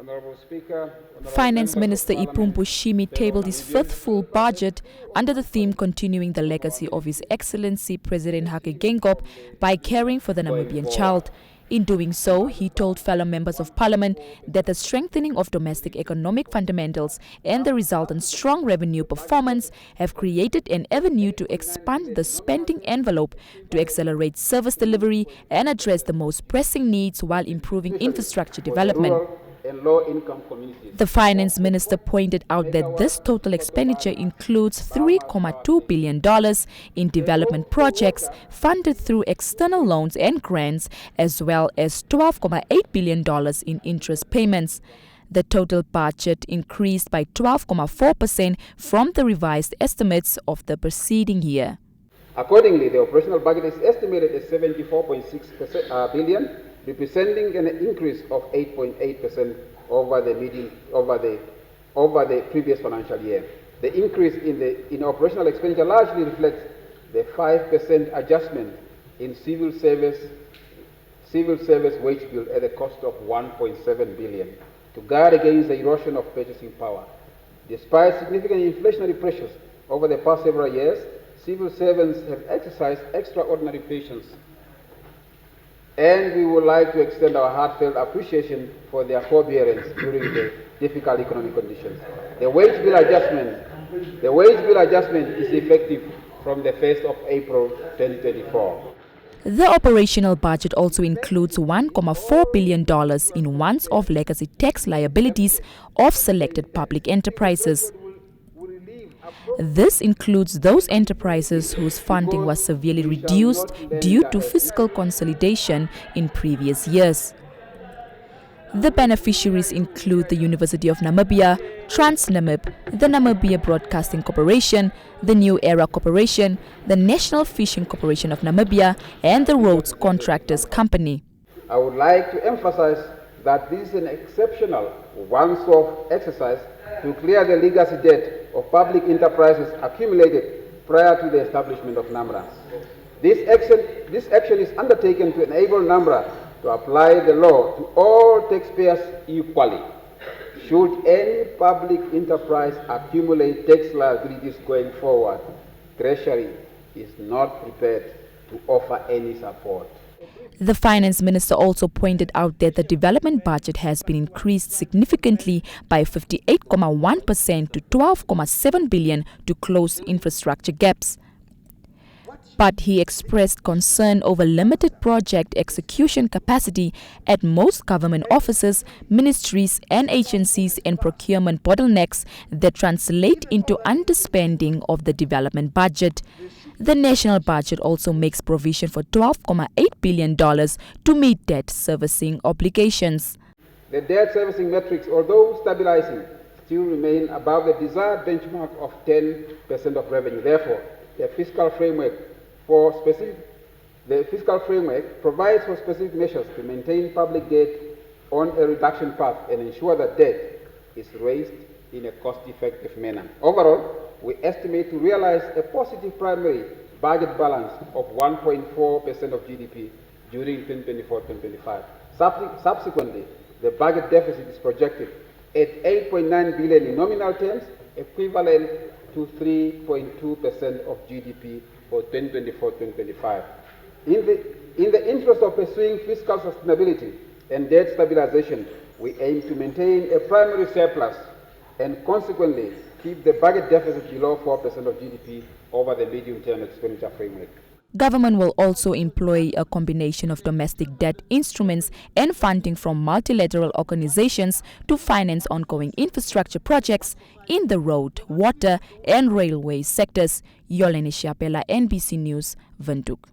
Honorable Speaker, Finance Minister Iipumbu Shiimi tabled his fifth full budget under the theme continuing the legacy of His Excellency President Hage Geingob by caring for the Namibian child. In doing so, he told fellow members of parliament that the strengthening of domestic economic fundamentals and the resultant strong revenue performance have created an avenue to expand the spending envelope to accelerate service delivery and address the most pressing needs while improving infrastructure development. and low-income communities. The finance minister pointed out that this total expenditure includes $3.2 billion in development projects funded through external loans and grants, as well as $12.8 billion in interest payments. The total budget increased by 12.4% from the revised estimates of the preceding year. Accordingly, the operational budget is estimated at $74.6 billion, representing an increase of 8.8% over the previous financial year. The increase in operational expenditure largely reflects the 5% adjustment in civil service wage bill at a cost of $1.7 billion to guard against the erosion of purchasing power. Despite significant inflationary pressures over the past several years, civil servants have exercised extraordinary patience, and we would like to extend our heartfelt appreciation for their forbearance during the difficult economic conditions. The wage bill adjustment is effective from the 1st of April 2024. The operational budget also includes $1.4 billion in once-off legacy tax liabilities of selected public enterprises. This includes those enterprises whose funding was severely reduced due to fiscal consolidation in previous years. The beneficiaries include the University of Namibia, TransNamib, the Namibia Broadcasting Corporation, the New Era Corporation, the National Fishing Corporation of Namibia, and the Roads Contractors Company. I would like to emphasize that this is an exceptional once-off exercise to clear the legacy debt of public enterprises accumulated prior to the establishment of NAMRA. This action is undertaken to enable NAMRA to apply the law to all taxpayers equally. Should any public enterprise accumulate tax liabilities going forward, Treasury is not prepared to offer any support. The finance minister also pointed out that the development budget has been increased significantly by 58.1% to $12.7 billion to close infrastructure gaps. But he expressed concern over limited project execution capacity at most government offices, ministries and agencies, and procurement bottlenecks that translate into underspending of the development budget. The national budget also makes provision for $12.8 billion to meet debt servicing obligations. The debt servicing metrics, although stabilizing, still remain above the desired benchmark of 10% of revenue. Therefore, the fiscal framework provides for specific measures to maintain public debt on a reduction path and ensure that debt is raised in a cost-effective manner. Overall, we estimate to realize a positive primary budget balance of 1.4% of GDP during 2024-2025. Subsequently, the budget deficit is projected at $8.9 billion in nominal terms, equivalent to 3.2% of GDP for 2024-2025. In the interest of pursuing fiscal sustainability and debt stabilization, we aim to maintain a primary surplus and consequently keep the budget deficit below 4% of GDP over the medium-term expenditure framework. Government will also employ a combination of domestic debt instruments and funding from multilateral organizations to finance ongoing infrastructure projects in the road, water and railway sectors. Yolene Shiapela, NBC News, Windhoek.